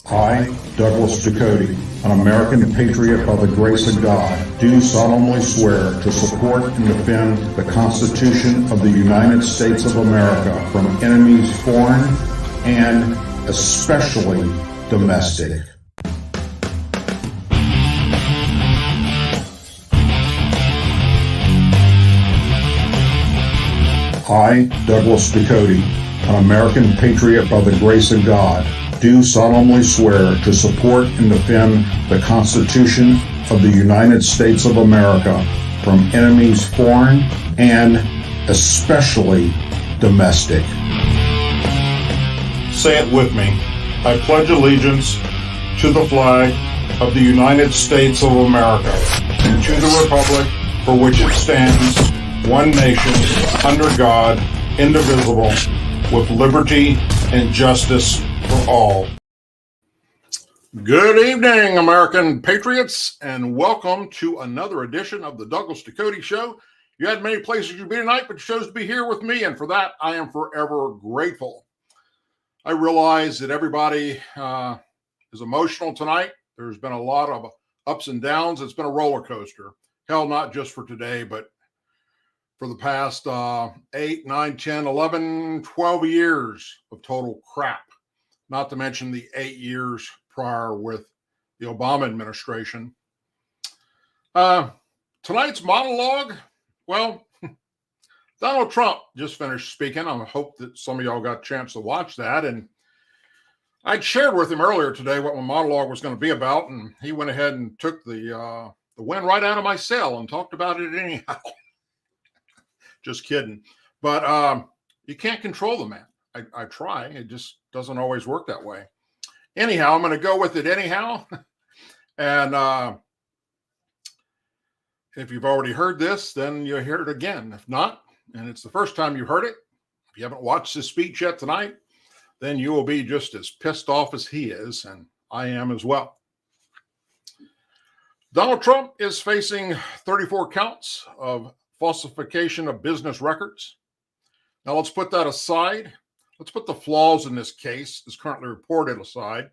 I, Douglas Ducote, an American patriot by the grace of God, do solemnly swear to support and defend the Constitution of the United States of America from enemies foreign and especially domestic. I, Douglas Ducote, an American patriot by the grace of God, do solemnly swear to support and defend the Constitution of the United States of America from enemies foreign and especially domestic. Say it with me. I pledge allegiance to the flag of the United States of America and to the republic for which it stands, one nation, under God, indivisible, with liberty and justice for all. Good evening, American patriots, and welcome to another edition of the Douglas Ducote Show. You had many places you'd be tonight, but you chose to be here with me, and for that, I am forever grateful. I realize that everybody is emotional tonight. There's been a lot of ups and downs. It's been a roller coaster. Hell, not just for today, but for the past 8, 9, 10, 11, 12 years of total crap, not to mention the 8 years prior with the Obama administration. Tonight's monologue, well, Donald Trump just finished speaking. I hope that some of y'all got a chance to watch that. And I'd shared with him earlier today what my monologue was going to be about, and he went ahead and took the wind right out of my sail and talked about it anyhow. Just kidding. But you can't control the man. I try. It just doesn't always work that way. Anyhow, I'm going to go with it anyhow. And if you've already heard this, then you'll hear it again. If not, and it's the first time you heard it, if you haven't watched this speech yet tonight, then you will be just as pissed off as he is, and I am as well. Donald Trump is facing 34 counts of falsification of business records. Now let's put that aside. Let's put the flaws in this case, as currently reported, aside.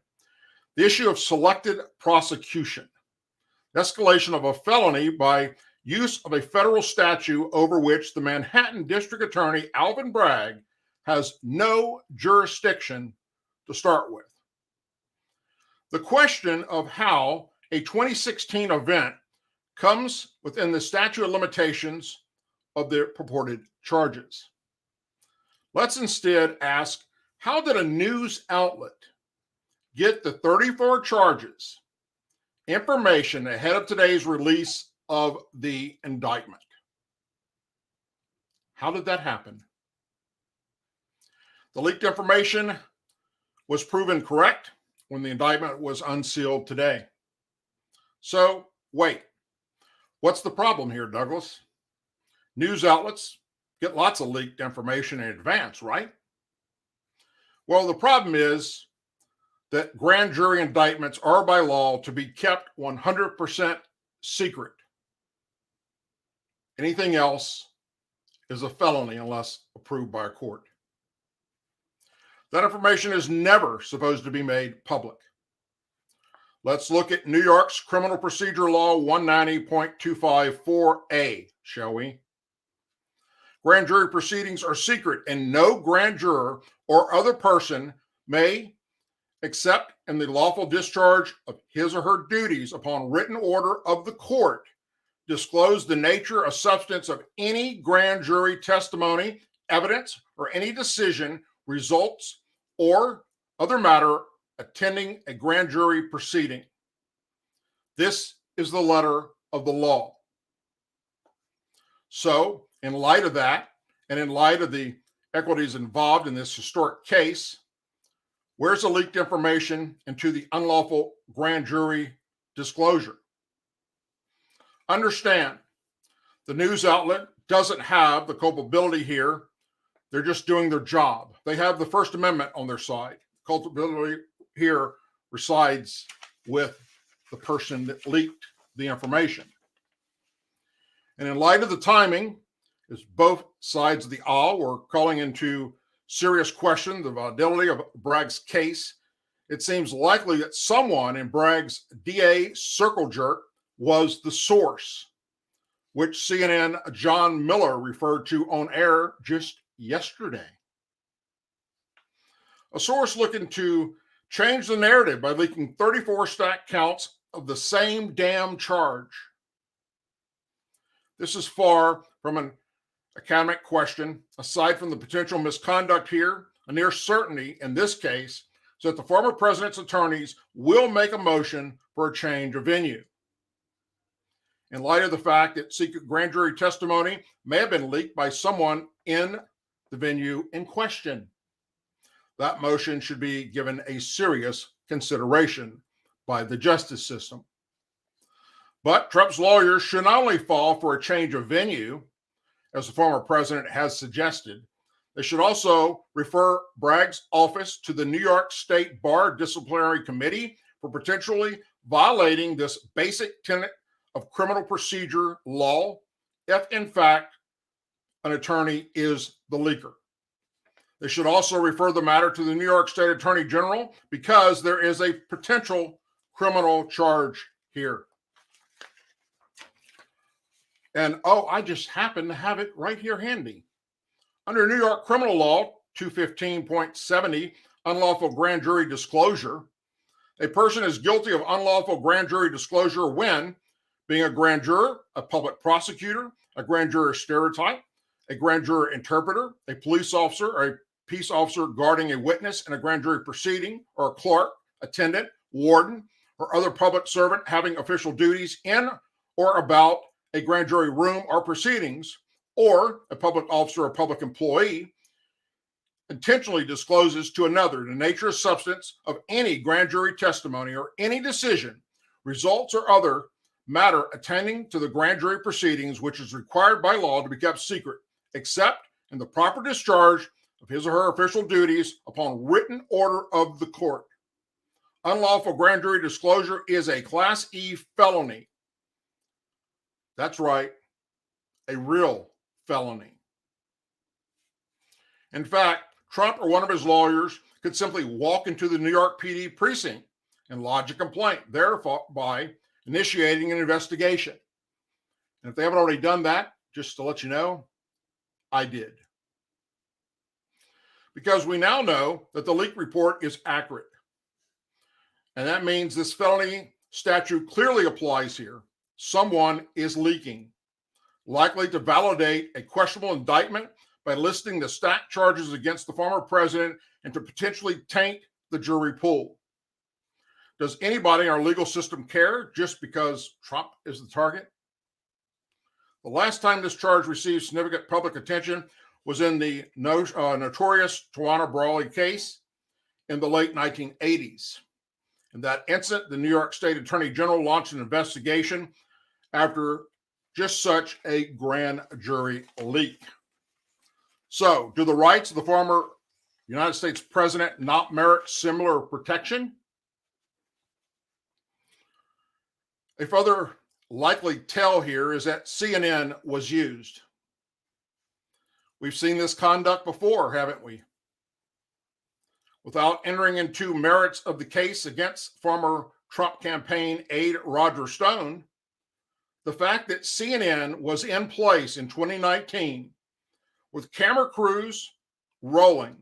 The issue of selected prosecution, escalation of a felony by use of a federal statute over which the Manhattan District Attorney Alvin Bragg has no jurisdiction to start with. The question of how a 2016 event comes within the statute of limitations of their purported charges. Let's instead ask, how did a news outlet get the 34 charges information ahead of today's release of the indictment? How did that happen? The leaked information was proven correct when the indictment was unsealed today. So, wait. What's the problem here, Douglas? News outlets get lots of leaked information in advance, right? Well, the problem is that grand jury indictments are by law to be kept 100% secret. Anything else is a felony unless approved by a court. That information is never supposed to be made public. Let's look at New York's Criminal Procedure Law 190.254A, shall we? Grand jury proceedings are secret, and no grand juror or other person may, except in the lawful discharge of his or her duties upon written order of the court, disclose the nature or substance of any grand jury testimony, evidence, or any decision, results, or other matter attending a grand jury proceeding. This is the letter of the law. So, in light of that, and in light of the equities involved in this historic case, where's the leaked information into the unlawful grand jury disclosure? Understand, the news outlet doesn't have the culpability here. They're just doing their job. They have the First Amendment on their side. Culpability here resides with the person that leaked the information. And in light of the timing, as both sides of the aisle were calling into serious question the validity of Bragg's case, it seems likely that someone in Bragg's DA circle jerk was the source, which CNN John Miller referred to on air just yesterday. A source looking to change the narrative by leaking 34 stacked counts of the same damn charge. This is far from an academic question. Aside from the potential misconduct here, a near certainty in this case is that the former president's attorneys will make a motion for a change of venue. In light of the fact that secret grand jury testimony may have been leaked by someone in the venue in question, that motion should be given a serious consideration by the justice system. But Trump's lawyers should not only fall for a change of venue, as the former president has suggested, they should also refer Bragg's office to the New York State Bar Disciplinary Committee for potentially violating this basic tenet of criminal procedure law if, in fact, an attorney is the leaker. They should also refer the matter to the New York State Attorney General because there is a potential criminal charge here. And I just happen to have it right here handy. Under New York criminal law 215.70, unlawful grand jury disclosure, a person is guilty of unlawful grand jury disclosure when being a grand juror, a public prosecutor, a grand juror stereotype, a grand juror interpreter, a police officer, or a peace officer guarding a witness in a grand jury proceeding, or a clerk, attendant, warden, or other public servant having official duties in or about a grand jury room or proceedings, or a public officer or public employee intentionally discloses to another the nature or substance of any grand jury testimony or any decision, results, or other matter attending to the grand jury proceedings which is required by law to be kept secret, except in the proper discharge of his or her official duties upon written order of the court. Unlawful grand jury disclosure is a Class E felony. That's right, a real felony. In fact, Trump or one of his lawyers could simply walk into the New York PD precinct and lodge a complaint, thereby initiating an investigation. And if they haven't already done that, just to let you know, I did. Because we now know that the leak report is accurate. And that means this felony statute clearly applies here. Someone is leaking, likely to validate a questionable indictment by listing the stacked charges against the former president and to potentially taint the jury pool. Does anybody in our legal system care just because Trump is the target? The last time this charge received significant public attention was in the notorious Tawana Brawley case in the late 1980s. In that incident, the New York State Attorney General launched an investigation after just such a grand jury leak. So, do the rights of the former United States president not merit similar protection? A further likely tell here is that CNN was used. We've seen this conduct before, haven't we? Without entering into merits of the case against former Trump campaign aide Roger Stone, the fact that CNN was in place in 2019 with camera crews rolling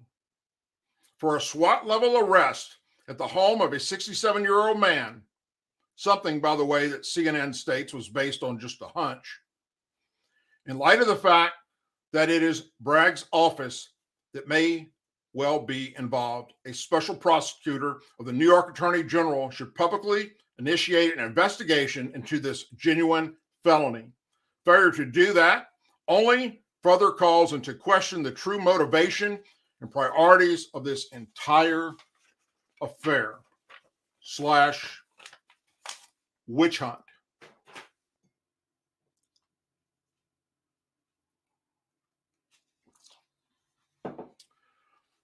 for a SWAT level arrest at the home of a 67-year-old man, something, by the way, that CNN states was based on just a hunch, in light of the fact that it is Bragg's office that may well be involved, a special prosecutor of the New York Attorney General should publicly initiate an investigation into this genuine felony. Failure to do that only further calls into question the true motivation and priorities of this entire affair / witch hunt.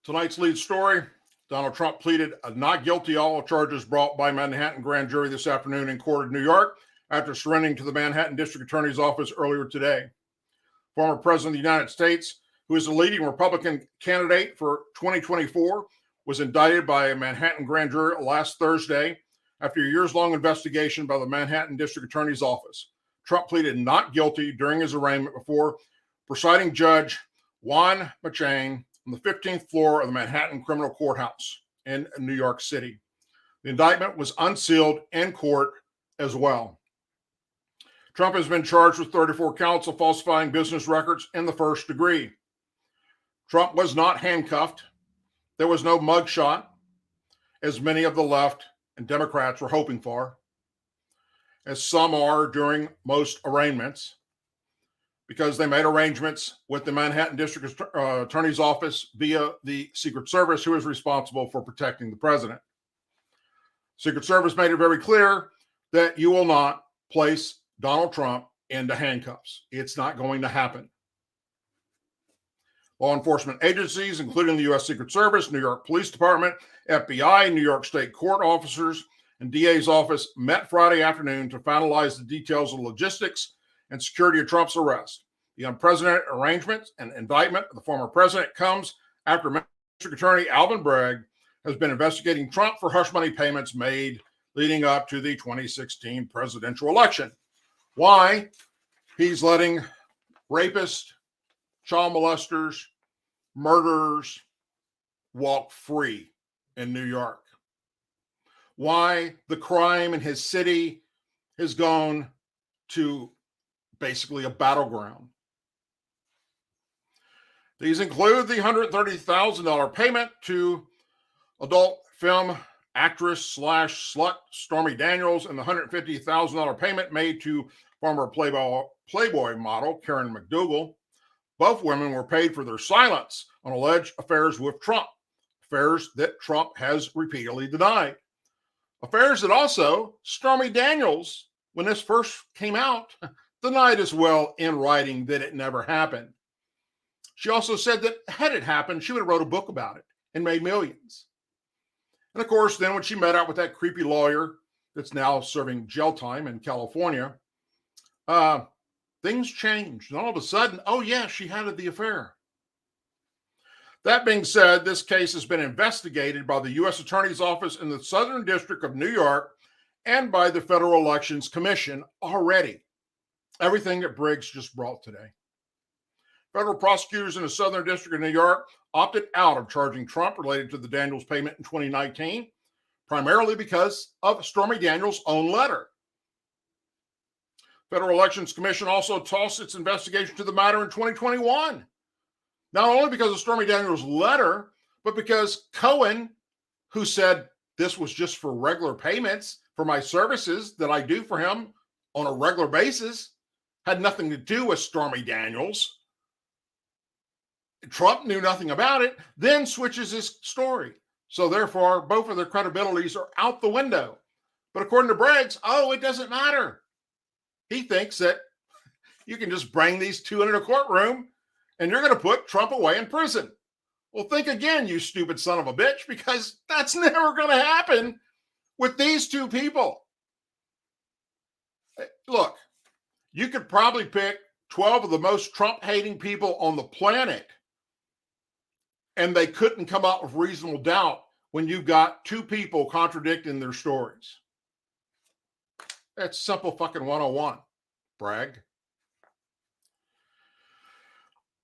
Tonight's lead story: Donald Trump pleaded not guilty to all charges brought by Manhattan grand jury this afternoon in court of New York after surrendering to the Manhattan District Attorney's Office earlier today. Former President of the United States, who is the leading Republican candidate for 2024, was indicted by a Manhattan grand jury last Thursday after a years-long investigation by the Manhattan District Attorney's Office. Trump pleaded not guilty during his arraignment before presiding judge Juan Machain on the 15th floor of the Manhattan Criminal Courthouse in New York City. The indictment was unsealed in court as well. Trump has been charged with 34 counts of falsifying business records in the first degree. Trump was not handcuffed. There was no mugshot, as many of the left and Democrats were hoping for, as some are during most arraignments, because they made arrangements with the Manhattan District Attorney's Office via the Secret Service, who is responsible for protecting the president. Secret Service made it very clear that you will not place Donald Trump into handcuffs. It's not going to happen. Law enforcement agencies, including the U.S. Secret Service, New York Police Department, FBI, New York State court officers, and DA's office met Friday afternoon to finalize the details of logistics and security of Trump's arrest. The unprecedented arrangement and indictment of the former president comes after District Attorney Alvin Bragg has been investigating Trump for hush money payments made leading up to the 2016 presidential election. Why he's letting rapists, child molesters, murderers walk free in New York. Why the crime in his city has gone to basically a battleground. These include the $130,000 payment to adult film actress / slut Stormy Daniels and the $150,000 payment made to former Playboy model Karen McDougal. Both women were paid for their silence on alleged affairs with Trump, affairs that Trump has repeatedly denied. Affairs that also Stormy Daniels, when this first came out, denied as well in writing that it never happened. She also said that had it happened, she would have wrote a book about it and made millions. And of course, then when she met up with that creepy lawyer that's now serving jail time in California, things changed. And all of a sudden, oh yeah, she had the affair. That being said, this case has been investigated by the U.S. Attorney's Office in the Southern District of New York and by the Federal Elections Commission already. Everything that Briggs just brought today. Federal prosecutors in the Southern District of New York opted out of charging Trump related to the Daniels payment in 2019, primarily because of Stormy Daniels' own letter. Federal Elections Commission also tossed its investigation to the matter in 2021. Not only because of Stormy Daniels' letter, but because Cohen, who said this was just for regular payments for my services that I do for him on a regular basis, had nothing to do with Stormy Daniels. Trump knew nothing about it, then switches his story. So therefore, both of their credibilities are out the window. But according to Briggs, it doesn't matter. He thinks that you can just bring these two into the courtroom and you're going to put Trump away in prison. Well, think again, you stupid son of a bitch, because that's never going to happen with these two people. Look, you could probably pick 12 of the most Trump-hating people on the planet, and they couldn't come up with reasonable doubt when you've got two people contradicting their stories. That's simple fucking 101, Bragg.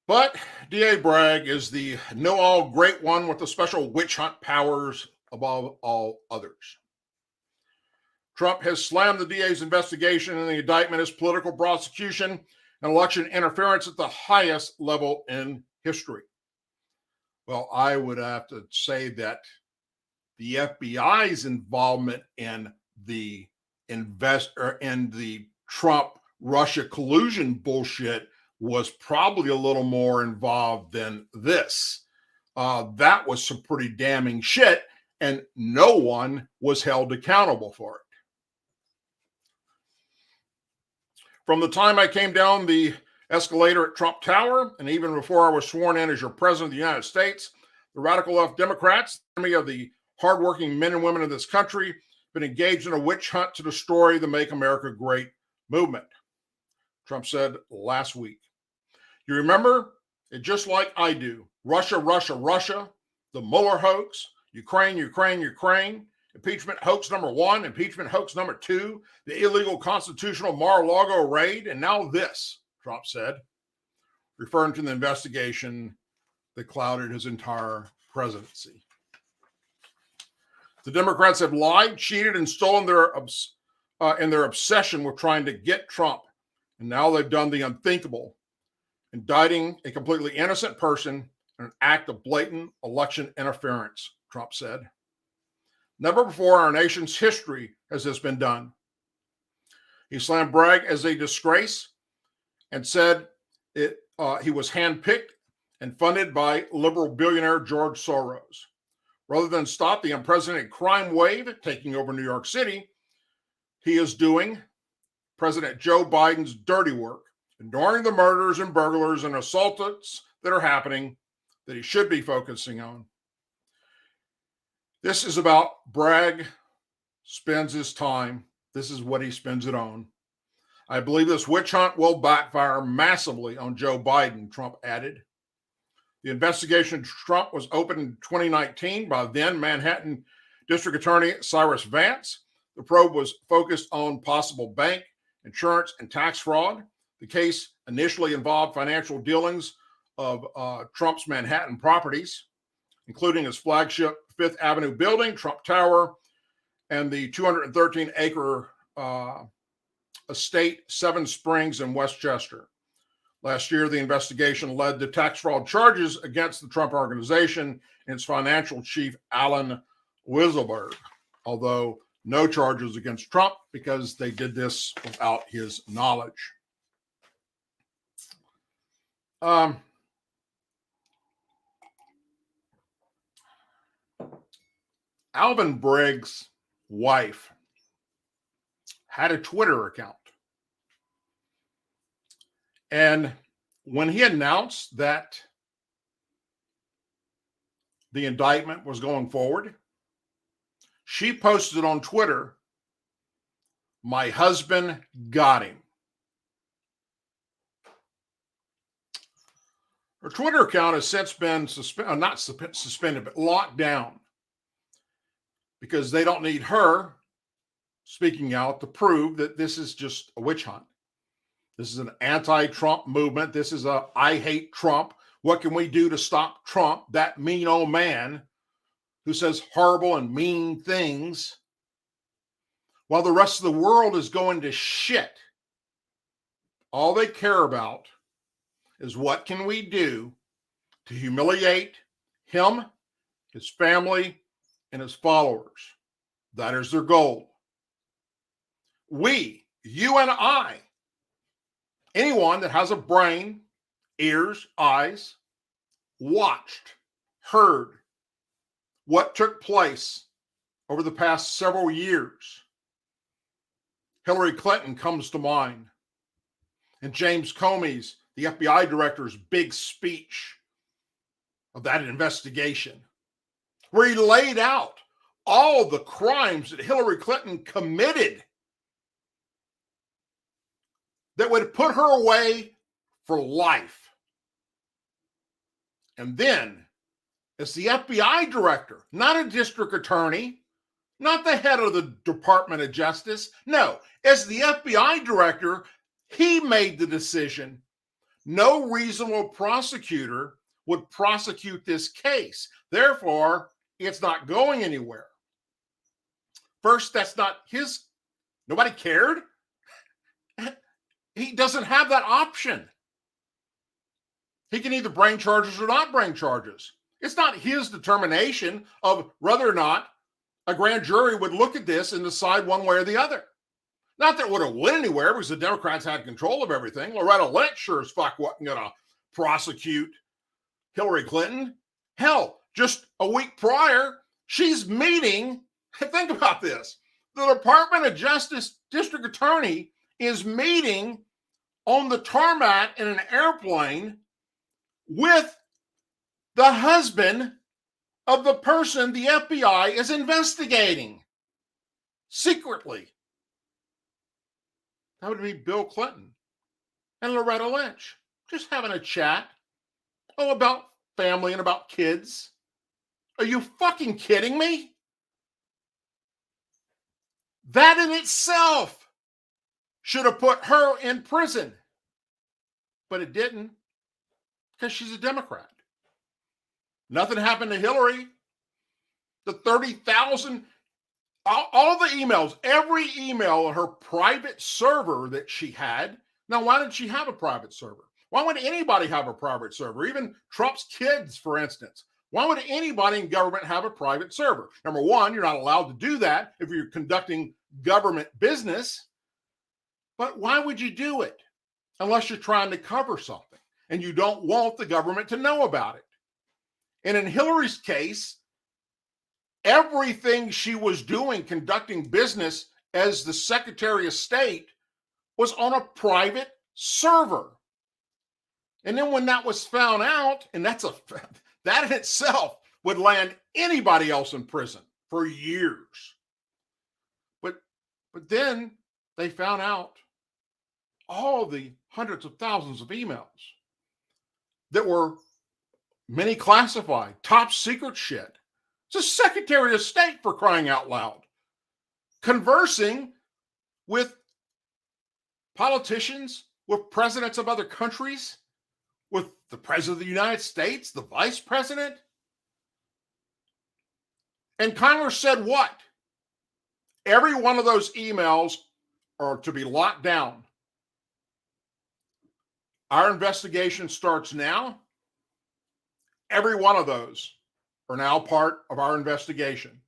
But D.A. Bragg is the know-all great one with the special witch hunt powers above all others. Trump has slammed the DA's investigation and the indictment as political prosecution and election interference at the highest level in history. Well, I would have to say that the FBI's involvement in the Trump-Russia collusion bullshit was probably a little more involved than this. That was some pretty damning shit, and no one was held accountable for it. From the time I came down the escalator at Trump Tower, and even before I was sworn in as your president of the United States, the radical left Democrats, many of the hardworking men and women of this country, been engaged in a witch hunt to destroy the Make America Great movement. Trump said last week. You remember it just like I do. Russia, Russia, Russia, the Mueller hoax, Ukraine, Ukraine, Ukraine, impeachment hoax number 1, impeachment hoax number 2, the illegal constitutional Mar-a-Lago raid, and now this, Trump said, referring to the investigation that clouded his entire presidency. The Democrats have lied, cheated, and stolen in their obsession with trying to get Trump. And now they've done the unthinkable, indicting a completely innocent person in an act of blatant election interference, Trump said. Never before in our nation's history has this been done. He slammed Bragg as a disgrace and said he was handpicked and funded by liberal billionaire George Soros. Rather than stop the unprecedented crime wave taking over New York City, he is doing President Joe Biden's dirty work, ignoring the murders and burglars and assaults that are happening that he should be focusing on. This is about Bragg spends his time. This is what he spends it on. I believe this witch hunt will backfire massively on Joe Biden, Trump added. The investigation into Trump was opened in 2019 by then Manhattan District Attorney Cyrus Vance. The probe was focused on possible bank, insurance, and tax fraud. The case initially involved financial dealings of Trump's Manhattan properties, including his flagship Fifth Avenue building, Trump Tower, and the 213-acre estate Seven Springs in Westchester. Last year, the investigation led to tax fraud charges against the Trump Organization and its financial chief, Alan Weisselberg, although no charges against Trump because they did this without his knowledge. Alvin Bragg's wife had a Twitter account. And when he announced that the indictment was going forward, she posted on Twitter, "My husband got him." Her Twitter account has since been not suspended, but locked down because they don't need her speaking out to prove that this is just a witch hunt. This is an anti-Trump movement. This is a I hate Trump. What can we do to stop Trump, that mean old man who says horrible and mean things while the rest of the world is going to shit? All they care about is what can we do to humiliate him, his family, and his followers. That is their goal. We, you and I, anyone that has a brain, ears, eyes, watched, heard what took place over the past several years. Hillary Clinton comes to mind, and James Comey's, the FBI director's big speech of that investigation, where he laid out all the crimes that Hillary Clinton committed that would put her away for life. And then, as the FBI director, not a district attorney, not the head of the Department of Justice, no, as the FBI director, he made the decision no reasonable prosecutor would prosecute this case. Therefore, it's not going anywhere. First, that's not his, nobody cared. He doesn't have that option. He can either bring charges or not bring charges. It's not his determination of whether or not a grand jury would look at this and decide one way or the other. Not that it would have went anywhere because the Democrats had control of everything. Loretta Lynch sure as fuck wasn't going to prosecute Hillary Clinton. Hell, just a week prior, she's meeting, think about this, the Department of Justice district attorney is meeting on the tarmac in an airplane with the husband of the person the FBI is investigating secretly. That would be Bill Clinton and Loretta Lynch just having a chat about family and about kids. Are you fucking kidding me? That in itself should have put her in prison. But it didn't, because she's a Democrat. Nothing happened to Hillary. The 30,000, all the emails, every email on her private server that she had. Now, why did she have a private server? Why would anybody have a private server? Even Trump's kids, for instance. Why would anybody in government have a private server? Number one, you're not allowed to do that if you're conducting government business. But why would you do it unless you're trying to cover something and you don't want the government to know about it? And in Hillary's case, everything she was doing, conducting business as the Secretary of State, was on a private server. And then when that was found out, and that in itself would land anybody else in prison for years. But then they found out all the hundreds of thousands of emails that were many classified, top secret shit. It's a Secretary of State, for crying out loud, conversing with politicians, with presidents of other countries, with the President of the United States, the Vice President. And Congress said what? Every one of those emails are to be locked down. Our investigation starts now. Every one of those are now part of our investigation.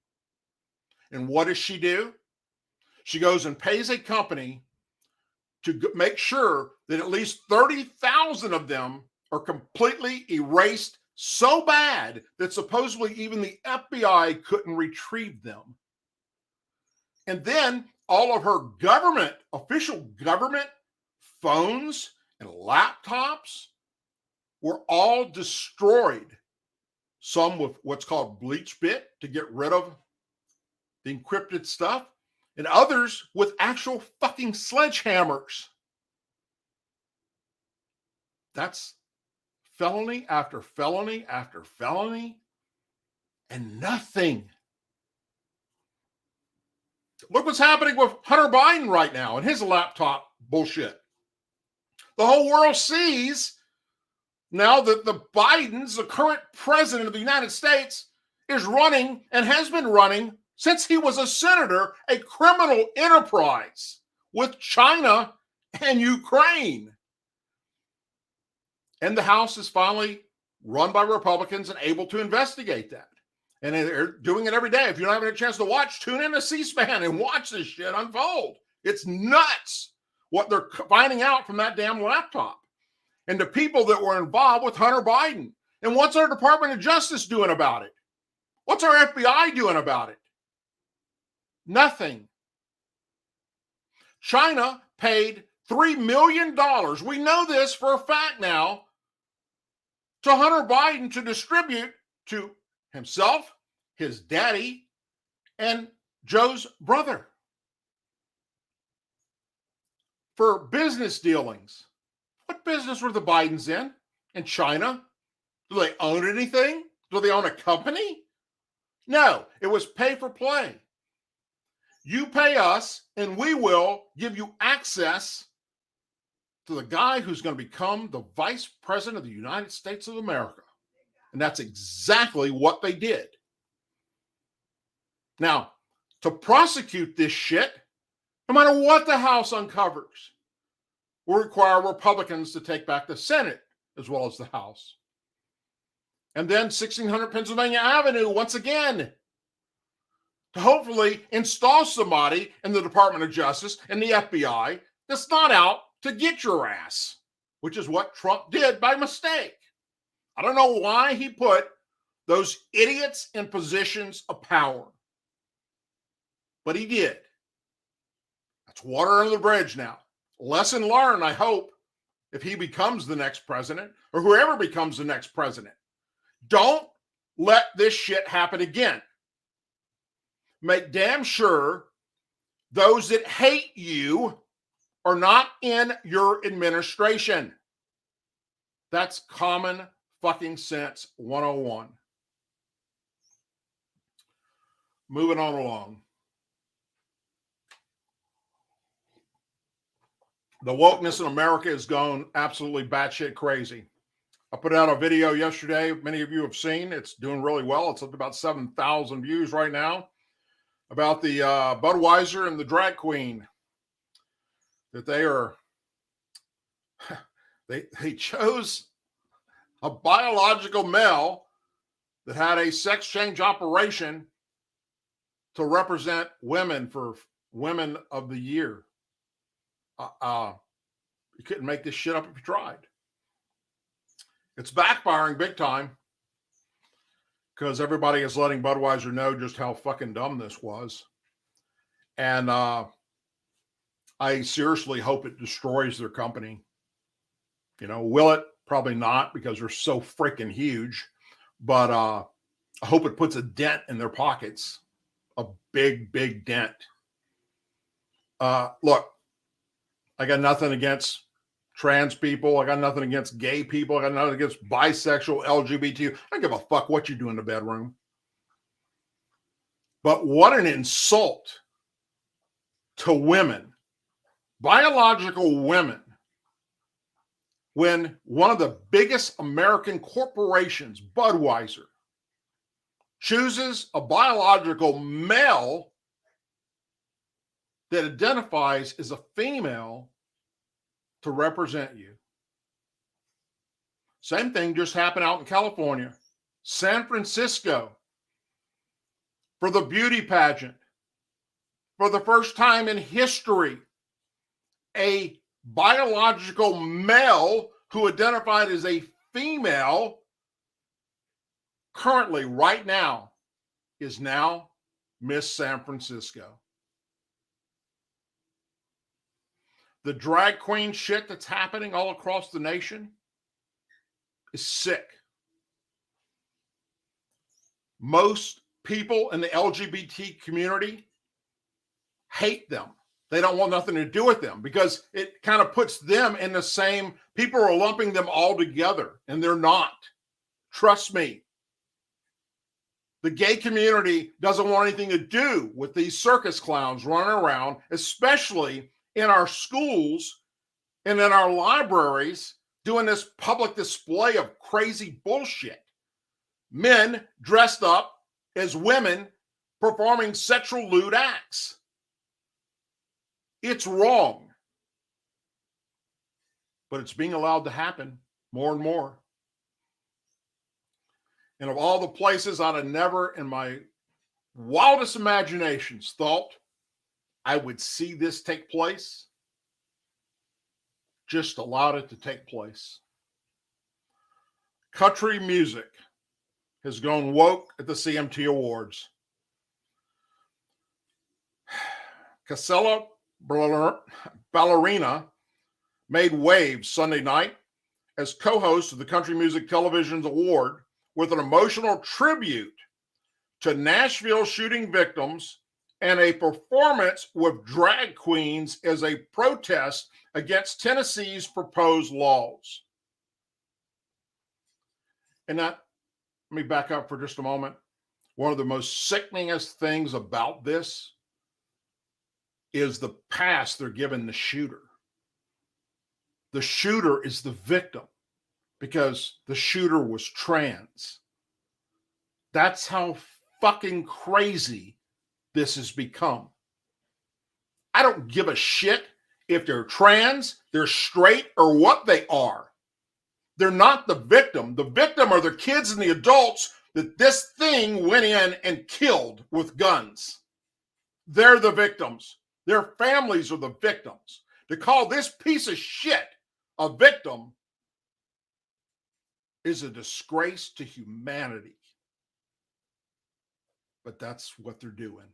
And what does she do? She goes and pays a company to make sure that at least 30,000 of them are completely erased so bad that supposedly even the FBI couldn't retrieve them. And then all of her official government phones and laptops were all destroyed. Some with what's called bleach bit to get rid of the encrypted stuff, and others with actual fucking sledgehammers. That's felony after felony after felony, and nothing. Look what's happening with Hunter Biden right now and his laptop bullshit. The whole world sees now that the Bidens, the current president of the United States, is running and has been running since he was a senator, a criminal enterprise with China and Ukraine. And the House is finally run by Republicans and able to investigate that. And they're doing it every day. If you're not having a chance to watch, tune in to C-SPAN and watch this shit unfold. It's nuts what they're finding out from that damn laptop. And the people that were involved with Hunter Biden. And what's our Department of Justice doing about it? What's our FBI doing about it? Nothing. China paid $3 million. We know this for a fact now, to Hunter Biden to distribute to himself, his daddy, and Joe's brother for business dealings. What business were the Bidens in China? Do they own anything? Do they own a company? No, it was pay for play. You pay us, and we will give you access to the guy who's going to become the Vice President of the United States of America. And that's exactly what they did. Now, to prosecute this shit, no matter what the House uncovers, will require Republicans to take back the Senate as well as the House. And then 1600 Pennsylvania Avenue, once again, to hopefully install somebody in the Department of Justice and the FBI that's not out to get your ass, which is what Trump did by mistake. I don't know why he put those idiots in positions of power, but he did. That's water under the bridge now. Lesson learned, I hope, if he becomes the next president or whoever becomes the next president. Don't let this shit happen again. Make damn sure those that hate you are not in your administration. That's common fucking sense 101. moving on along. The wokeness in America is going absolutely batshit crazy. I put out a video yesterday. Many of you have seen. It's doing really well. It's up to about 7,000 views right now, about the Budweiser and the drag queen. That they are, they chose a biological male that had a sex change operation to represent women for Women of the Year. You couldn't make this shit up if you tried. It's backfiring big time because everybody is letting Budweiser know just how fucking dumb this was. And I seriously hope it destroys their company. You know, will it? Probably not, because they're so freaking huge. But I hope it puts a dent in their pockets. A big, big dent. Look, I got nothing against trans people. I got nothing against gay people. I got nothing against bisexual, LGBT. I don't give a fuck what you do in the bedroom. But what an insult to women, biological women, when one of the biggest American corporations, Budweiser, chooses a biological male that identifies as a female to represent you. Same thing just happened out in California, San Francisco, for the beauty pageant. For the first time in history, a biological male who identified as a female currently, right now, is now Miss San Francisco. The drag queen shit that's happening all across the nation is sick. Most people in the LGBT community hate them. They don't want nothing to do with them because it kind of puts them in the same, people are lumping them all together, and they're not. Trust me. The gay community doesn't want anything to do with these circus clowns running around, especially in our schools and in our libraries, doing this public display of crazy bullshit. Men dressed up as women performing sexual lewd acts. It's wrong, but it's being allowed to happen more and more. And of all the places I'd have never in my wildest imaginations thought I would see this take place, just allowed it to take place. Country music has gone woke at the CMT Awards. Casella Ballerina made waves Sunday night as co-host of the Country Music Television's award with an emotional tribute to Nashville shooting victims and a performance with drag queens as a protest against Tennessee's proposed laws. And that, let me back up for just a moment. One of the most sickeningest things about this is the pass they're giving the shooter. The shooter is the victim because the shooter was trans. That's how fucking crazy this has become. I don't give a shit if they're trans, they're straight, or what they are. They're not the victim. The victim are the kids and the adults that this thing went in and killed with guns. They're the victims. Their families are the victims. To call this piece of shit a victim is a disgrace to humanity. But that's what they're doing.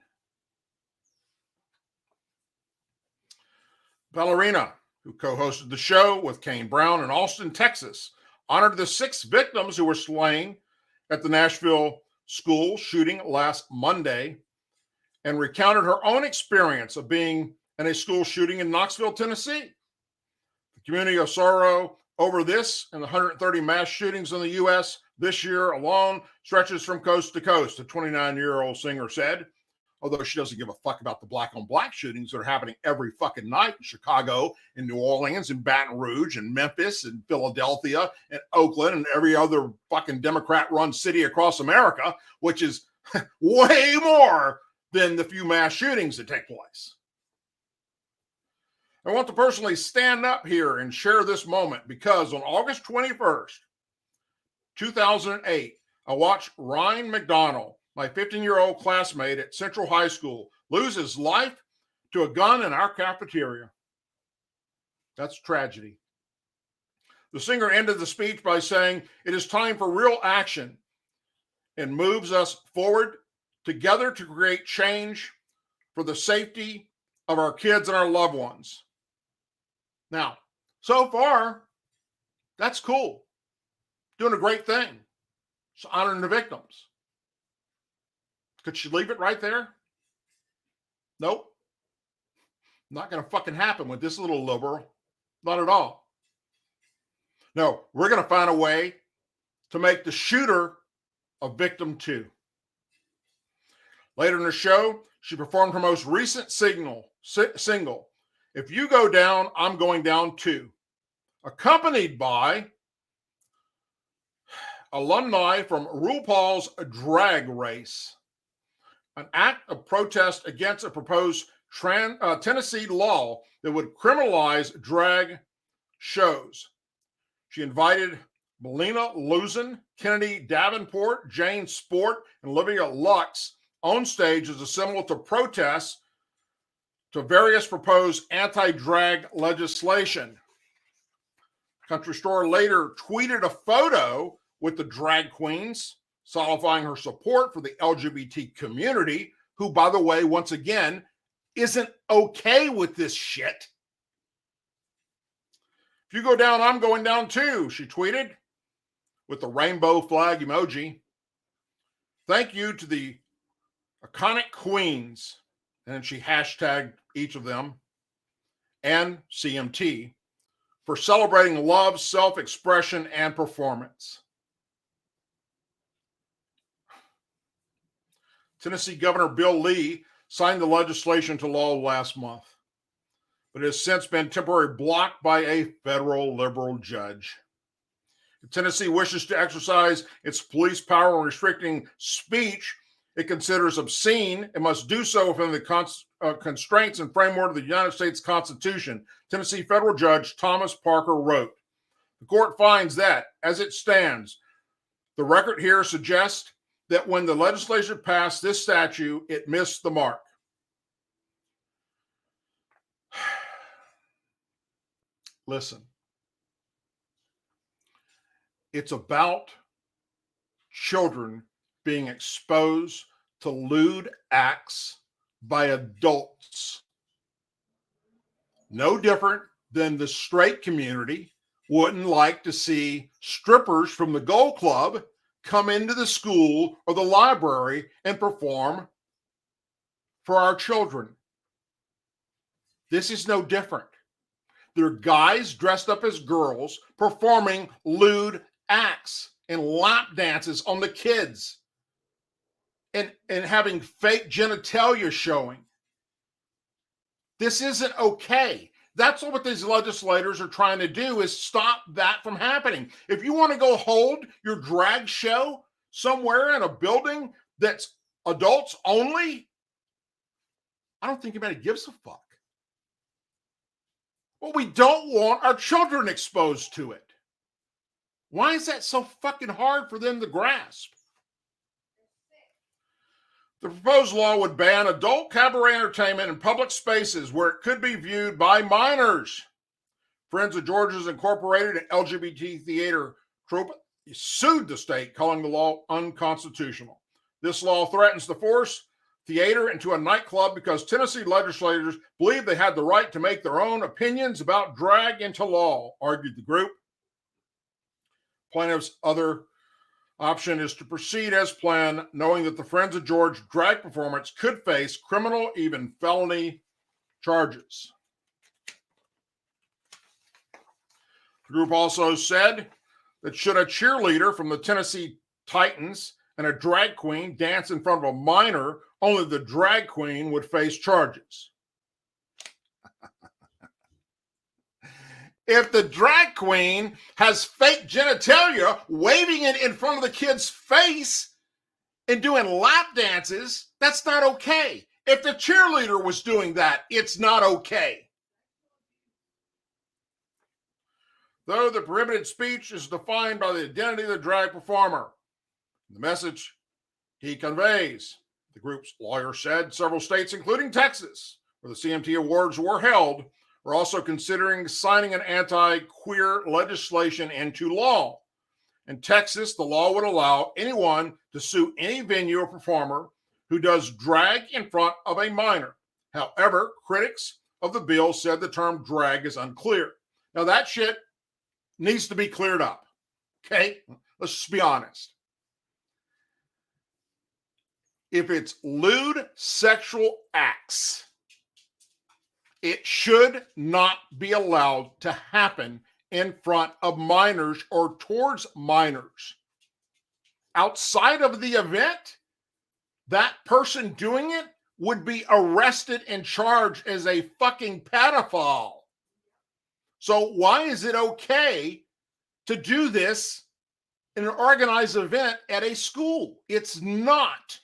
Ballerina, who co-hosted the show with Kane Brown in Austin, Texas, honored the 6 victims who were slain at the Nashville school shooting last Monday and recounted her own experience of being in a school shooting in Knoxville, Tennessee. The community of sorrow over this and the 130 mass shootings in the U.S. this year alone stretches from coast to coast, the 29-year-old singer said. although she doesn't give a fuck about the black on black shootings that are happening every fucking night in Chicago, in New Orleans, in Baton Rouge, and Memphis, and Philadelphia, and Oakland, and every other fucking Democrat-run city across America, which is way more than the few mass shootings that take place. I want to personally stand up here and share this moment because on August 21st, 2008, I watched Ryan McDonald, my 15-year-old classmate at Central High School, lose his life to a gun in our cafeteria. That's tragedy. The singer ended the speech by saying, "It is time for real action," and moves us forward together to create change for the safety of our kids and our loved ones. Now, so far, that's cool. Doing a great thing. It's honoring the victims. Could she leave it right there? Nope. Not going to fucking happen with this little liberal. Not at all. No, we're going to find a way to make the shooter a victim too. Later in the show, she performed her most recent single, "If You Go Down, I'm Going Down Too," accompanied by alumni from RuPaul's Drag Race, an act of protest against a proposed Tennessee law that would criminalize drag shows. She invited Melina Luzin, Kennedy Davenport, Jane Sport, and Olivia Lux on stage as a symbol to protest to various proposed anti-drag legislation. Country Store later tweeted a photo with the drag queens, solidifying her support for the LGBT community, who, by the way, once again, isn't okay with this shit. "If you go down, I'm going down too," she tweeted with the rainbow flag emoji. "Thank you to the iconic queens," and she hashtagged each of them, "and CMT for celebrating love, self-expression, and performance." Tennessee Governor Bill Lee signed the legislation into law last month, but it has since been temporarily blocked by a federal liberal judge. If Tennessee wishes to exercise its police power in restricting speech it considers obscene, it must do so within the constraints and framework of the United States Constitution, Tennessee federal judge Thomas Parker wrote. The court finds that, as it stands, the record here suggests that when the legislature passed this statute, it missed the mark. Listen, it's about children being exposed to lewd acts by adults. No different than the straight community wouldn't like to see strippers from the Gold Club come into the school or the library and perform for our children. This is no different. They're guys dressed up as girls performing lewd acts and lap dances on the kids and having fake genitalia showing. This isn't okay. That's what these legislators are trying to do, is stop that from happening. If you want to go hold your drag show somewhere in a building that's adults only, I don't think anybody gives a fuck. But we don't want our children exposed to it. Why is that so fucking hard for them to grasp? The proposed law would ban adult cabaret entertainment in public spaces where it could be viewed by minors. Friends of George's Incorporated, an LGBT theater troupe, sued the state, calling the law unconstitutional. This law threatens to force theater into a nightclub because Tennessee legislators believe they had the right to make their own opinions about drag into law, argued the group. Plaintiff's other option is to proceed as planned, knowing that the Friends of George drag performance could face criminal, even felony charges. The group also said that should a cheerleader from the Tennessee Titans and a drag queen dance in front of a minor, only the drag queen would face charges. If the drag queen has fake genitalia, waving it in front of the kid's face and doing lap dances, that's not okay. If the cheerleader was doing that, it's not okay. Though the prohibited speech is defined by the identity of the drag performer, the message he conveys, the group's lawyer said several states, including Texas, where the CMT awards were held, are also considering signing an anti-queer legislation into law. In Texas, the law would allow anyone to sue any venue or performer who does drag in front of a minor. However, critics of the bill said the term drag is unclear. Now, that shit needs to be cleared up, okay? Let's just be honest. If it's lewd sexual acts, it should not be allowed to happen in front of minors or towards minors. Outside of the event, that person doing it would be arrested and charged as a fucking pedophile. So why is it okay to do this in an organized event at a school? It's not.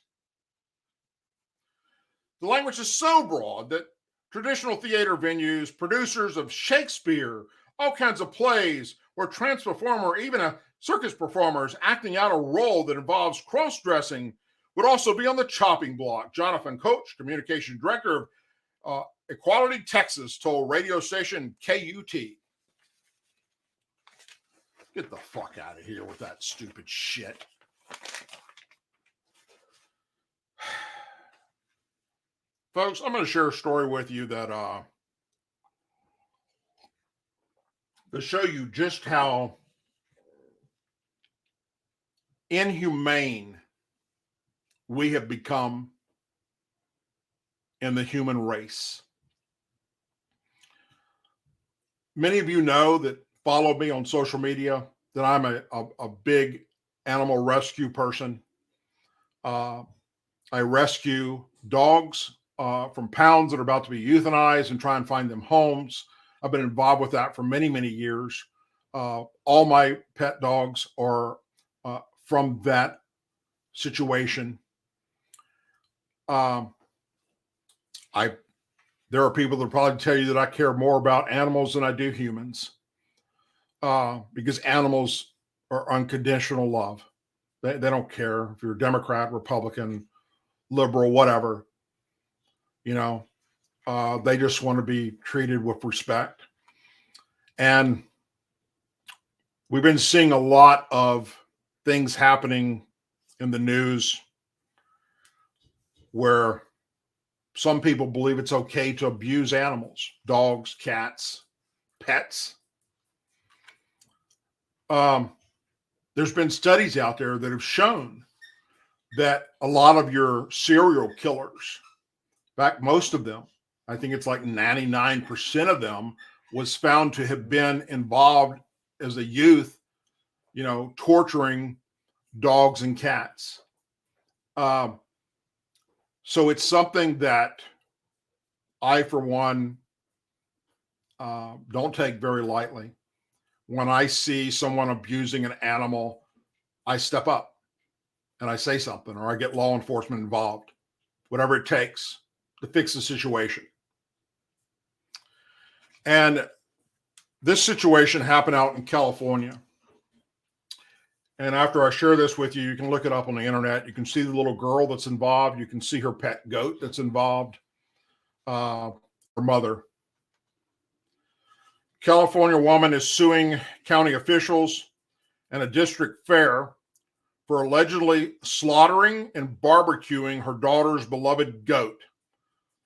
The language is so broad that traditional theater venues, producers of Shakespeare, all kinds of plays, or trance performer, even a circus performer is acting out a role that involves cross-dressing would also be on the chopping block. Jonathan Coach, communication director of Equality Texas, told radio station KUT. Get the fuck out of here with that stupid shit. Folks, I'm going to share a story with you that to show you just how inhumane we have become in the human race. Many of you know that follow me on social media that I'm a big animal rescue person. I rescue dogs from pounds that are about to be euthanized and try and find them homes. I've been involved with that for many, many years. All my pet dogs are from that situation. There are people that probably tell you that I care more about animals than I do humans, because animals are unconditional love. They don't care if you're a Democrat, Republican, liberal, whatever. You know, they just want to be treated with respect. And we've been seeing a lot of things happening in the news where some people believe it's okay to abuse animals, dogs, cats, pets. There's been studies out there that have shown that a lot of your serial killers, in fact, most of them, I think it's like 99% of them, was found to have been involved as a youth, you know, torturing dogs and cats. So it's something that I, for one, don't take very lightly. When I see someone abusing an animal, I step up and I say something, or I get law enforcement involved, whatever it takes to fix the situation. And this situation happened out in California. And after I share this with you, you can look it up on the internet. You can see the little girl that's involved. You can see her pet goat that's involved, her mother. California woman is suing county officials and a district fair for allegedly slaughtering and barbecuing her daughter's beloved goat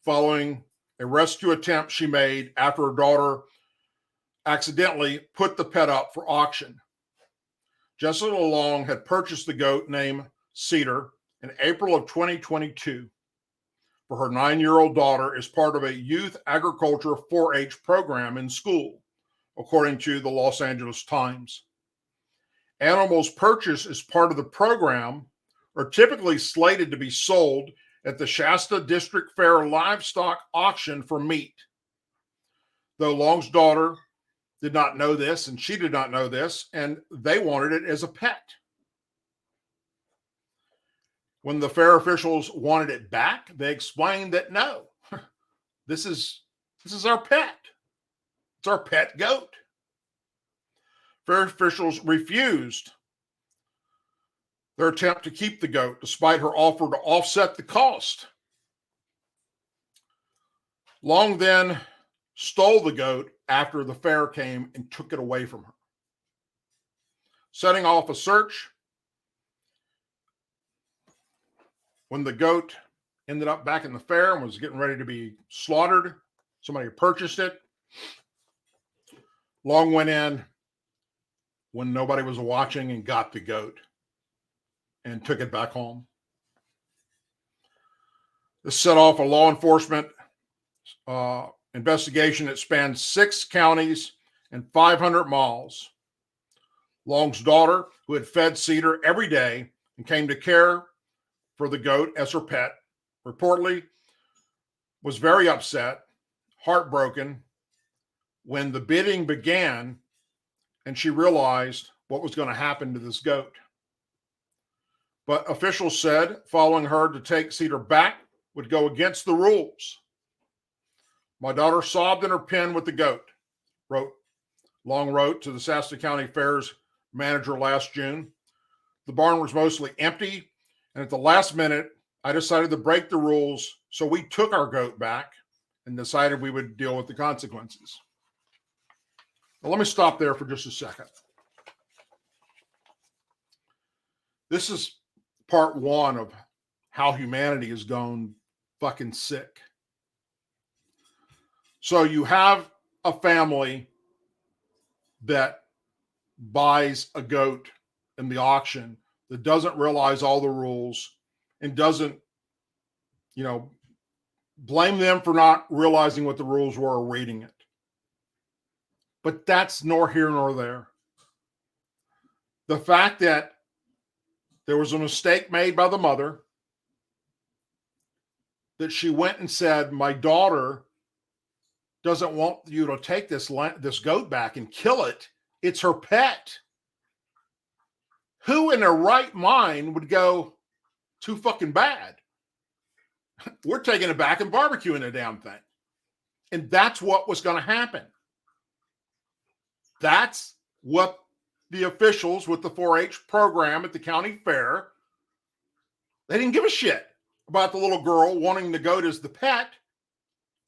following a rescue attempt she made after her daughter accidentally put the pet up for auction. Jessica Long had purchased the goat named Cedar in April of 2022 for her 9-year-old daughter as part of a youth agriculture 4-H program in school, according to the Los Angeles Times. Animals purchased as part of the program are typically slated to be sold at the Shasta District Fair livestock auction for meat. Though Long's daughter did not know this, and she did not know this, and they wanted it as a pet. When the fair officials wanted it back, they explained that no, this is our pet. It's our pet goat. Fair officials refused their attempt to keep the goat, despite her offer to offset the cost. Long then stole the goat after the fair came and took it away from her, setting off a search. When the goat ended up back in the fair and was getting ready to be slaughtered, somebody purchased it. Long went in when nobody was watching and got the goat and took it back home. This set off a law enforcement investigation that spanned 6 counties and 500 miles. Long's daughter, who had fed Cedar every day and came to care for the goat as her pet, reportedly was very upset, heartbroken, when the bidding began and she realized what was going to happen to this goat. But officials said following her to take Cedar back would go against the rules. My daughter sobbed in her pen with the goat, Long wrote to the Shasta County Fair's manager last June. The barn was mostly empty, and at the last minute, I decided to break the rules, so we took our goat back and decided we would deal with the consequences. Now, let me stop there for just a second. This is part 1 of how humanity has gone fucking sick. So you have a family that buys a goat in the auction that doesn't realize all the rules and doesn't, blame them for not realizing what the rules were or reading it. But that's nor here nor there. The fact that there was a mistake made by the mother, that she went and said, my daughter doesn't want you to take this goat back and kill it. It's her pet. Who in their right mind would go, too fucking bad? We're taking it back and barbecuing the damn thing. And that's what was going to happen. That's what the officials with the 4-H program at the county fair, they didn't give a shit about the little girl wanting the goat as the pet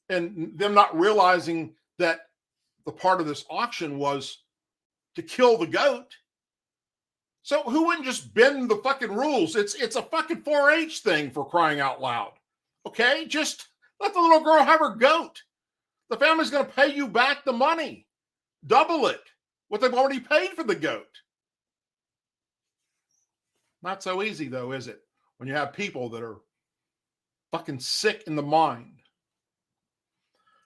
and them not realizing that the part of this auction was to kill the goat. So who wouldn't just bend the fucking rules? It's a fucking 4-H thing, for crying out loud. Okay? Just let the little girl have her goat. The family's going to pay you back the money. Double it. What they've already paid for the goat. Not so easy, though, is it? When you have people that are fucking sick in the mind.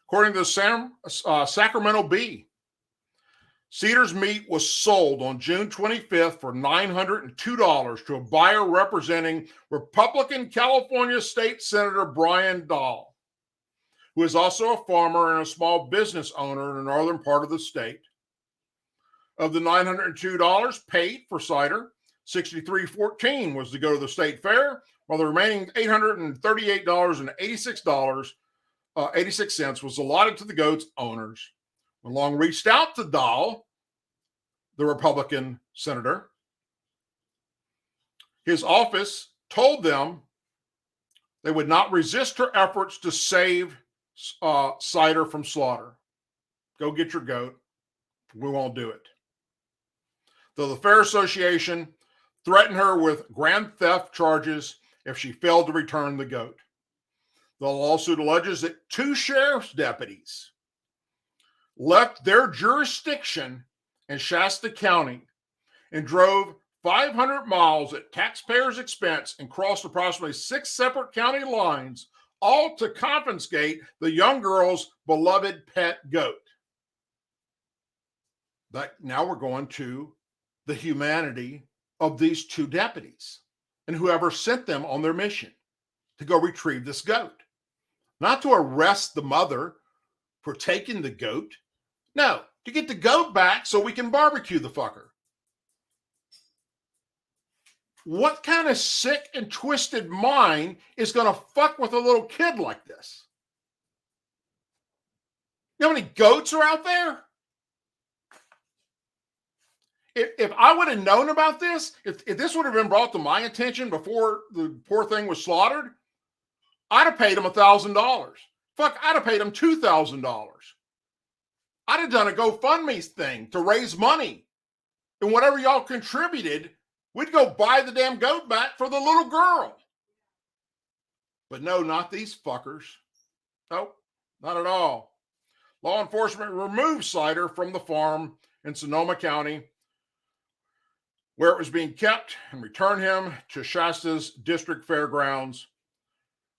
According to the Sacramento Bee, Cedar's meat was sold on June 25th for $902 to a buyer representing Republican California State Senator Brian Dahl, who is also a farmer and a small business owner in the northern part of the state. Of the $902 paid for cider, $63.14 was to go to the state fair, while the remaining $838.86 was allotted to the goat's owners. When Long reached out to Dahl, the Republican senator, his office told them they would not resist her efforts to save cider from slaughter. Go get your goat. We won't do it. Though the Fair Association threatened her with grand theft charges if she failed to return the goat. The lawsuit alleges that 2 sheriff's deputies left their jurisdiction in Shasta County and drove 500 miles at taxpayers' expense and crossed approximately 6 separate county lines, all to confiscate the young girl's beloved pet goat. But now we're going to the humanity of these 2 deputies. and whoever sent them on their mission to go retrieve this goat. Not to arrest the mother for taking the goat. No, to get the goat back so we can barbecue the fucker. What kind of sick and twisted mind is going to fuck with a little kid like this? You know how many goats are out there? If I would have known about this, if this would have been brought to my attention before the poor thing was slaughtered, I'd have paid him $1,000. Fuck, I'd have paid him $2,000. I'd have done a GoFundMe thing to raise money. And whatever y'all contributed, we'd go buy the damn goat back for the little girl. But no, not these fuckers. Nope, not at all. Law enforcement removed Sider from the farm in Sonoma County, where it was being kept, and returned him to Shasta's district fairgrounds,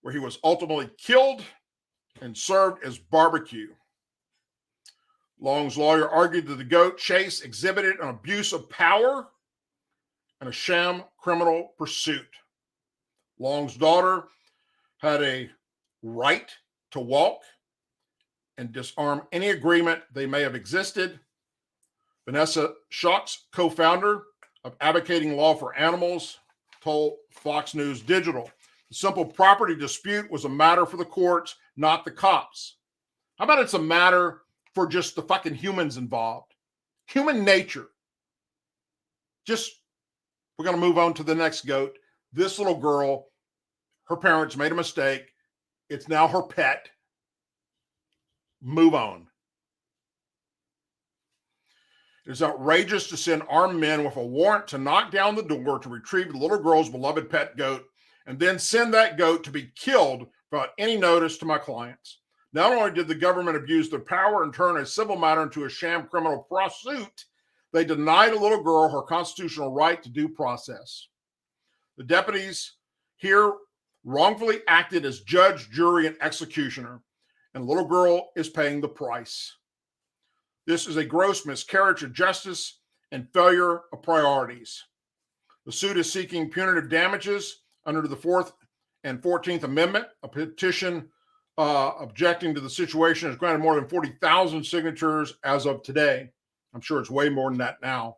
where he was ultimately killed and served as barbecue. Long's lawyer argued that the goat chase exhibited an abuse of power and a sham criminal pursuit. Long's daughter had a right to walk and disarm any agreement they may have existed. Vanessa Schuck's co-founder of Advocating Law for Animals told Fox News Digital, the simple property dispute was a matter for the courts, not the cops. How about it's a matter for just the fucking humans involved? Human nature. We're going to move on to the next goat. This little girl, her parents made a mistake. It's now her pet. Move on. It is outrageous to send armed men with a warrant to knock down the door to retrieve the little girl's beloved pet goat and then send that goat to be killed without any notice to my clients. Not only did the government abuse their power and turn a civil matter into a sham criminal pursuit, they denied a little girl her constitutional right to due process. The deputies here wrongfully acted as judge, jury, and executioner, and the little girl is paying the price. This is a gross miscarriage of justice and failure of priorities. The suit is seeking punitive damages under the 4th and 14th Amendment. A petition objecting to the situation has granted more than 40,000 signatures as of today. I'm sure it's way more than that now.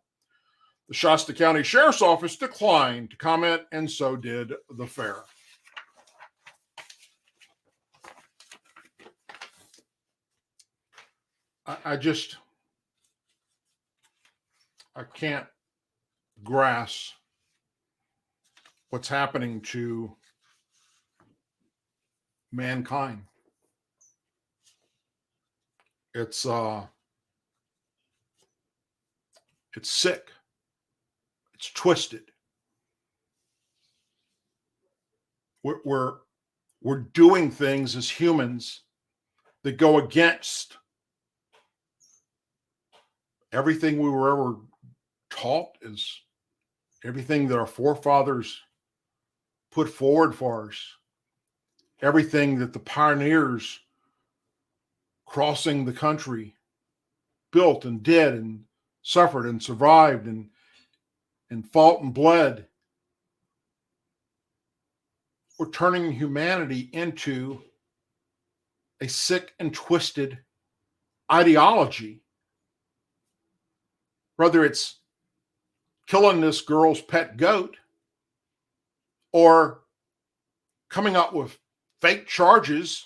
The Shasta County Sheriff's Office declined to comment, and so did the fair. I can't grasp what's happening to mankind. It's sick. It's twisted. We're doing things as humans that go against everything we were ever taught, is everything that our forefathers put forward for us, everything that the pioneers crossing the country built and did and suffered and survived and fought and bled. We're turning humanity into a sick and twisted ideology. Whether it's killing this girl's pet goat or coming up with fake charges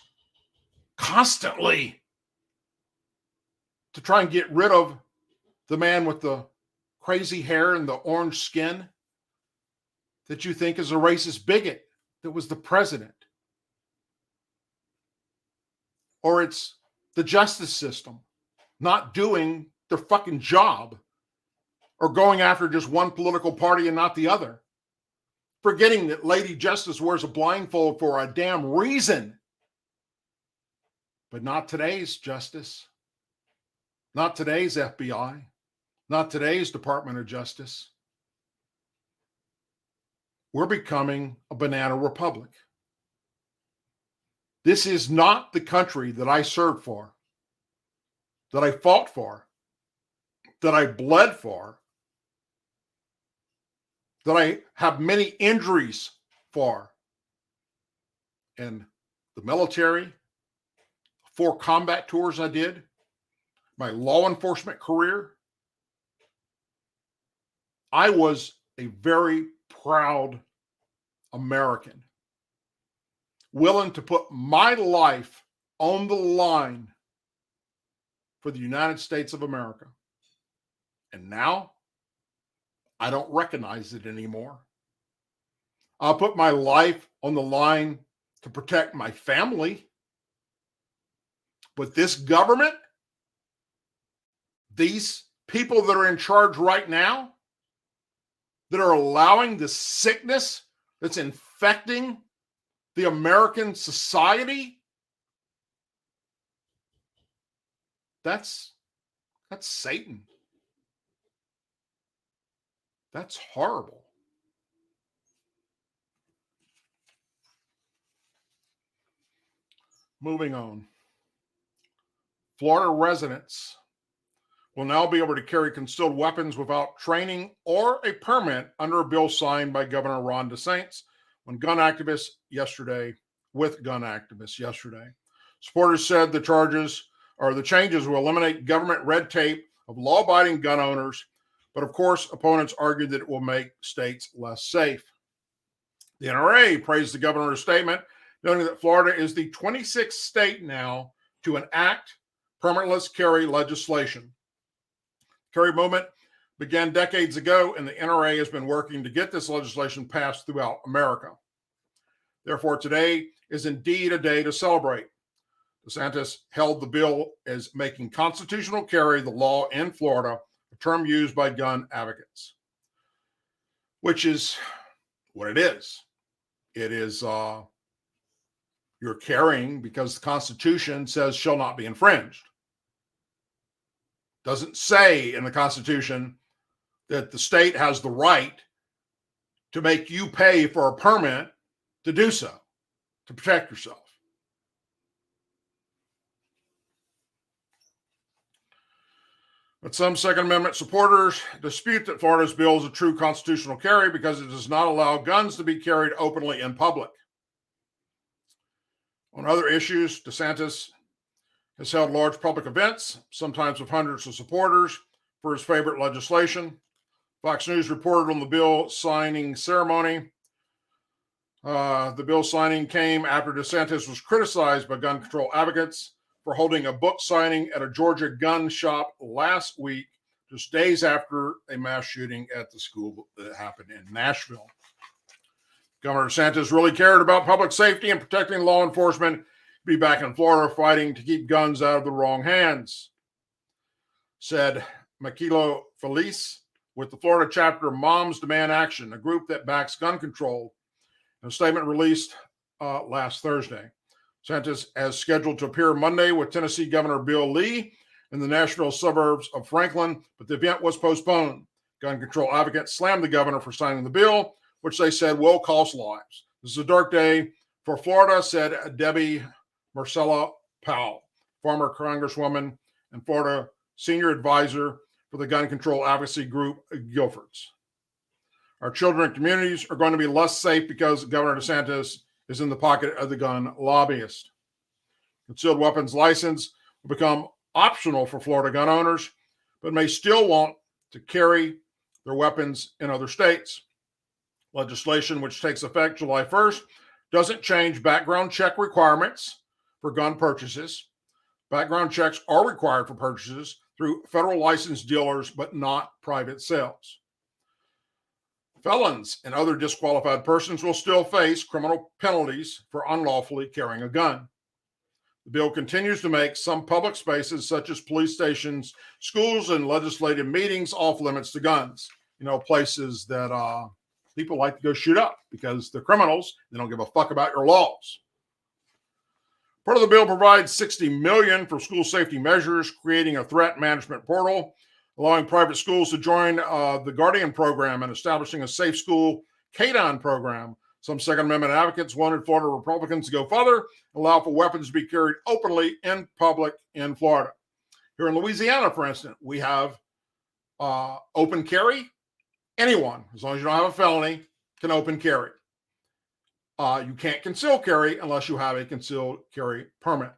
constantly to try and get rid of the man with the crazy hair and the orange skin that you think is a racist bigot that was the president. Or it's the justice system not doing their fucking job, or going after just one political party and not the other. Forgetting that Lady Justice wears a blindfold for a damn reason. But not today's justice. Not today's FBI. Not today's Department of Justice. We're becoming a banana republic. This is not the country that I served for, that I fought for, that I bled for. that I have many injuries for in the military, 4 combat tours I did, my law enforcement career. I was a very proud American, willing to put my life on the line for the United States of America. And now I don't recognize it anymore. I'll put my life on the line to protect my family. But this government, these people that are in charge right now, that are allowing this sickness that's infecting the American society, that's Satan. That's horrible. Moving on. Florida residents will now be able to carry concealed weapons without training or a permit under a bill signed by Governor Ron DeSantis with gun activists yesterday. Supporters said the changes will eliminate government red tape of law-abiding gun owners, but of course, opponents argued that it will make states less safe. The NRA praised the governor's statement, noting that Florida is the 26th state now to enact permitless carry legislation. Carry movement began decades ago, and the NRA has been working to get this legislation passed throughout America. Therefore, today is indeed a day to celebrate. DeSantis held the bill as making constitutional carry the law in Florida, a term used by gun advocates, which is what it is. It is you're carrying because the Constitution says shall not be infringed. Doesn't say in the Constitution that the state has the right to make you pay for a permit to do so, to protect yourself. But some Second Amendment supporters dispute that Florida's bill is a true constitutional carry because it does not allow guns to be carried openly in public. On other issues, DeSantis has held large public events, sometimes with hundreds of supporters, for his favorite legislation. Fox News reported on the bill signing ceremony. The bill signing came after DeSantis was criticized by gun control advocates for holding a book signing at a Georgia gun shop last week, just days after a mass shooting at the school that happened in Nashville. Governor DeSantis really cared about public safety and protecting law enforcement. Be back in Florida fighting to keep guns out of the wrong hands, said Makilo Felice with the Florida chapter of Moms Demand Action, a group that backs gun control. In a statement released last Thursday, DeSantis is scheduled to appear Monday with Tennessee Governor Bill Lee in the Nashville suburbs of Franklin, but the event was postponed. Gun control advocates slammed the governor for signing the bill, which they said will cost lives. This is a dark day for Florida, said Debbie Marcella Powell, former Congresswoman and Florida senior advisor for the gun control advocacy group Guilford's. Our children and communities are going to be less safe because Governor DeSantis is in the pocket of the gun lobbyist. Concealed weapons license will become optional for Florida gun owners, but may still want to carry their weapons in other states. Legislation, which takes effect July 1st, doesn't change background check requirements for gun purchases. Background checks are required for purchases through federal licensed dealers, but not private sales. Felons and other disqualified persons will still face criminal penalties for unlawfully carrying a gun. The bill continues to make some public spaces, such as police stations, schools, and legislative meetings, off limits to guns. You know, places that people like to go shoot up because they're criminals. They don't give a fuck about your laws. Part of the bill provides $60 million for school safety measures, creating a threat management portal, allowing private schools to join the Guardian program, and establishing a safe school K-9 program. Some Second Amendment advocates wanted Florida Republicans to go further, allow for weapons to be carried openly in public in Florida. Here in Louisiana, for instance, we have open carry Anyone, as long as you don't have a felony, can open carry. You can't conceal carry unless you have a concealed carry permit.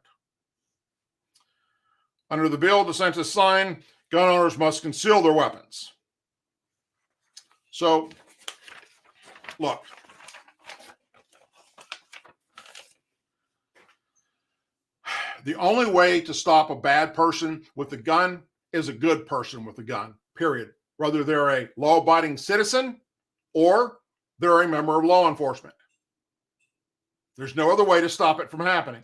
Under the bill DeSantis signed, gun owners must conceal their weapons. So, look. The only way to stop a bad person with a gun is a good person with a gun, period. Whether they're a law-abiding citizen or they're a member of law enforcement. There's no other way to stop it from happening.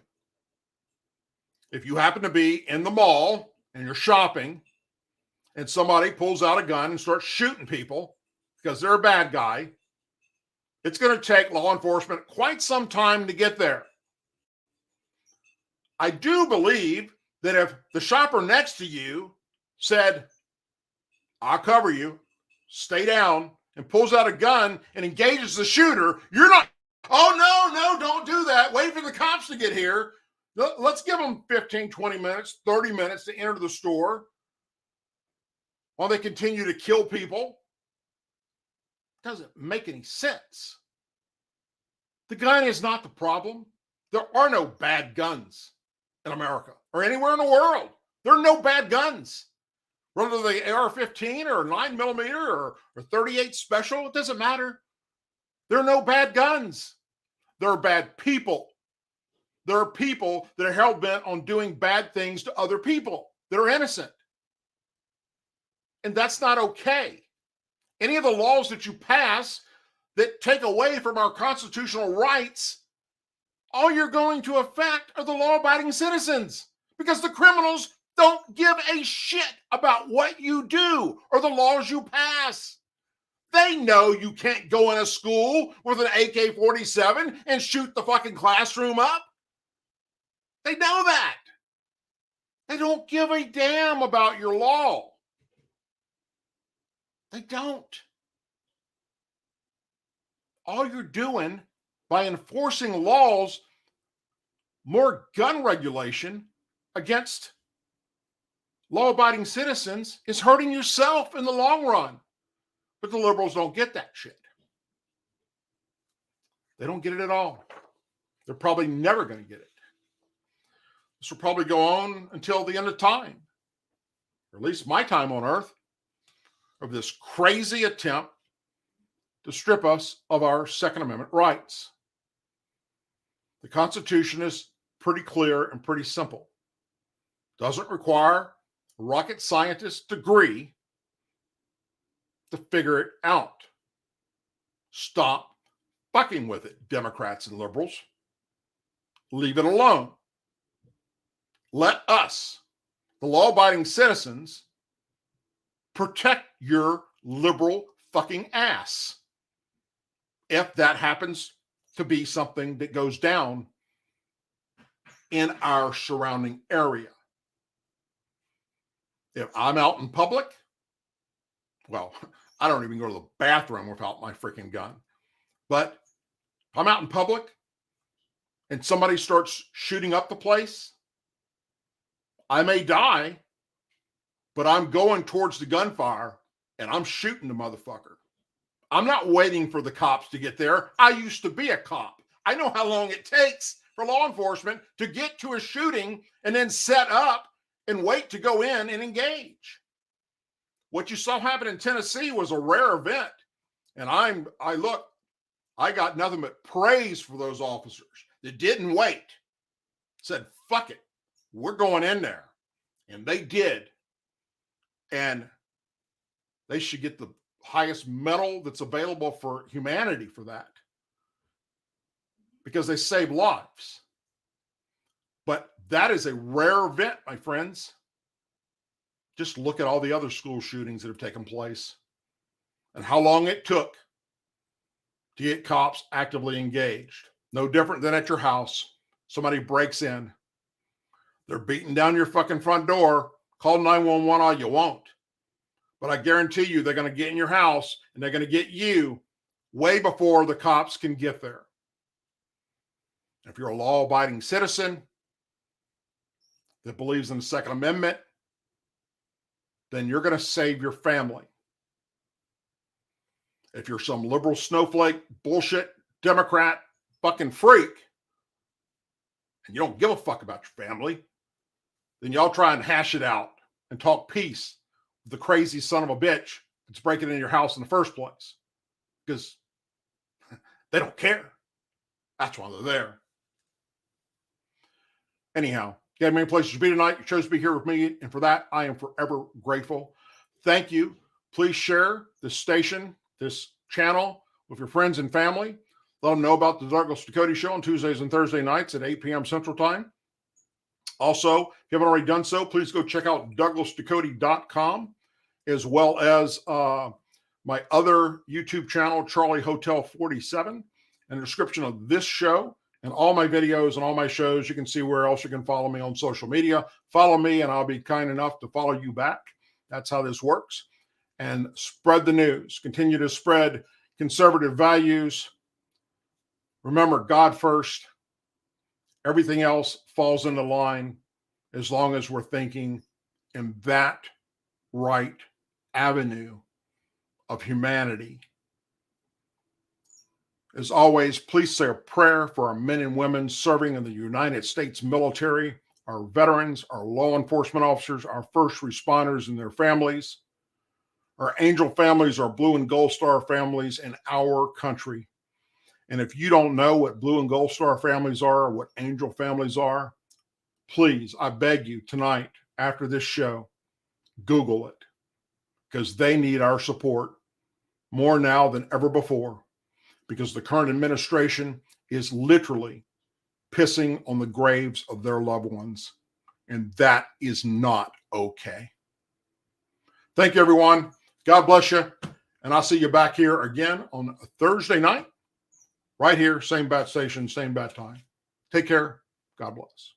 If you happen to be in the mall and you're shopping and somebody pulls out a gun and starts shooting people because they're a bad guy, it's going to take law enforcement quite some time to get there. I do believe that if the shopper next to you said, I'll cover you, stay down, and pulls out a gun and engages the shooter, you're not, oh, no, don't do that. Wait for the cops to get here. Let's give them 15, 20 minutes, 30 minutes to enter the store while they continue to kill people. Doesn't make any sense. The gun is not the problem. There are no bad guns in America or anywhere in the world. There are no bad guns. Whether they're AR-15 or 9mm or 38 special, it doesn't matter. There are no bad guns. There are bad people. There are people that are hell-bent on doing bad things to other people that are innocent. And that's not okay. Any of the laws that you pass that take away from our constitutional rights, all you're going to affect are the law-abiding citizens, because the criminals don't give a shit about what you do or the laws you pass. They know you can't go in a school with an AK-47 and shoot the fucking classroom up. They know that. They don't give a damn about your law. They don't. All you're doing by enforcing laws, more gun regulation against law-abiding citizens, is hurting yourself in the long run. But the liberals don't get that shit. They don't get it at all. They're probably never going to get it. This will probably go on until the end of time, or at least my time on earth, of this crazy attempt to strip us of our Second Amendment rights. The Constitution is pretty clear and pretty simple. Doesn't require a rocket scientist's degree to figure it out. Stop fucking with it, Democrats and liberals. Leave it alone. Let us, the law-abiding citizens, protect your liberal fucking ass. If that happens to be something that goes down in our surrounding area. If I'm out in public, well, I don't even go to the bathroom without my freaking gun. But if I'm out in public and somebody starts shooting up the place, I may die, but I'm going towards the gunfire and I'm shooting the motherfucker. I'm not waiting for the cops to get there. I used to be a cop. I know how long it takes for law enforcement to get to a shooting and then set up and wait to go in and engage. What you saw happen in Tennessee was a rare event. And I got nothing but praise for those officers that didn't wait. Said, fuck it, we're going in there. And they did. And they should get the highest medal that's available for humanity for that, because they save lives. But that is a rare event, my friends. Just look at all the other school shootings that have taken place and how long it took to get cops actively engaged. No different than at your house. Somebody breaks in. They're beating down your fucking front door. Call 911 all you want. But I guarantee you they're going to get in your house and they're going to get you way before the cops can get there. If you're a law-abiding citizen that believes in the Second Amendment, then you're going to save your family. If you're some liberal snowflake, bullshit, Democrat, fucking freak, and you don't give a fuck about your family, then y'all try and hash it out and talk peace with the crazy son of a bitch that's breaking into your house in the first place. Because they don't care. That's why they're there. Anyhow, you have many places to be tonight. You chose to be here with me, and for that, I am forever grateful. Thank you. Please share this station, this channel, with your friends and family. Let them know about the Douglas Ducote Show on Tuesdays and Thursday nights at 8 p.m. Central Time. Also, if you haven't already done so, please go check out DouglasDucote.com, as well as my other YouTube channel, Charlie Hotel 47. In the description of this show and all my videos and all my shows, you can see where else you can follow me on social media. Follow me, and I'll be kind enough to follow you back. That's how this works. And spread the news. Continue to spread conservative values. Remember, God first. Everything else falls into line as long as we're thinking in that right avenue of humanity. As always, please say a prayer for our men and women serving in the United States military, our veterans, our law enforcement officers, our first responders and their families, our angel families, our blue and gold star families in our country. And if you don't know what blue and gold star families are or what angel families are, please, I beg you tonight after this show, Google it, because they need our support more now than ever before, because the current administration is literally pissing on the graves of their loved ones, and that is not okay. Thank you, everyone. God bless you, and I'll see you back here again on a Thursday night, right here, same bat station, same bat time. Take care. God bless.